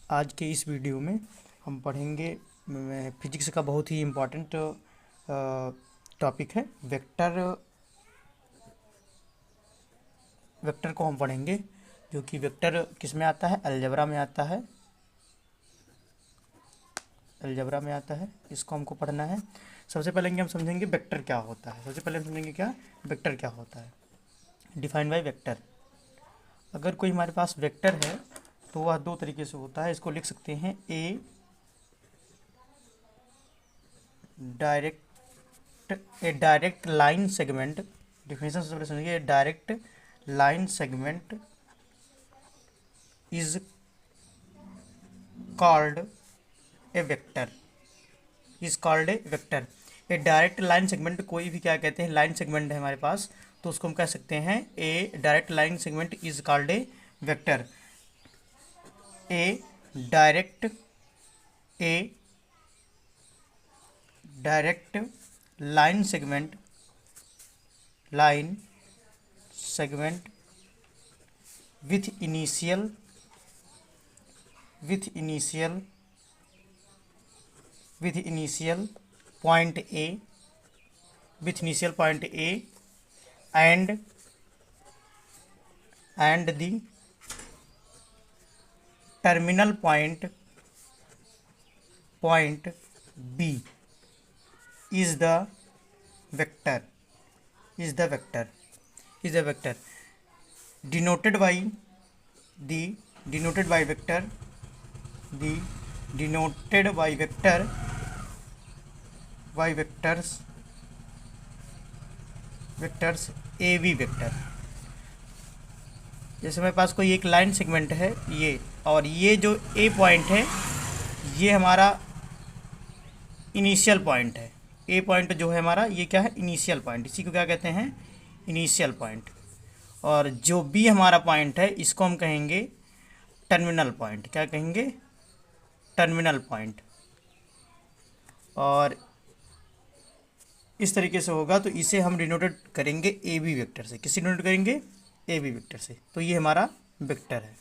आज के इस वीडियो में हम पढ़ेंगे फिजिक्स का बहुत ही इम्पोर्टेंट टॉपिक है वेक्टर। वेक्टर को हम पढ़ेंगे, जो कि वेक्टर किस में आता है, अलजेब्रा में आता है। अलजेब्रा में आता है, इसको हमको पढ़ना है। सबसे पहले हम समझेंगे वेक्टर क्या होता है। सबसे पहले हम समझेंगे क्या वेक्टर क्या होता है। Defined by vector. अगर कोई हमारे पास वेक्टर है तो वह दो तरीके से होता है। इसको लिख सकते हैं a direct line segment. Definition से समझिए, direct line segment is called a vector. Is called a vector. A direct line segment, कोई भी क्या कहते हैं, लाइन सेगमेंट है हमारे पास, तो उसको हम कह सकते हैं a direct line segment is called a vector. A direct line segment with initial point A and the terminal point B is the vector denoted by vectors A V vector. जैसे मेरे पास कोई एक लाइन सेगमेंट है ये, और ये जो ए point है ये हमारा इनिशियल पॉइंट है। ए पॉइंट जो है हमारा, ये क्या है, इनिशियल पॉइंट। इसी को क्या कहते हैं, इनिशियल पॉइंट। और जो बी हमारा पॉइंट है इसको हम कहेंगे टर्मिनल पॉइंट। क्या कहेंगे, टर्मिनल पॉइंट। और इस तरीके से होगा तो इसे हम डिनोटेड करेंगे ए बी वेक्टर से। किससे डिनोटेड करेंगे, ए बी वेक्टर से। तो ये हमारा वेक्टर है।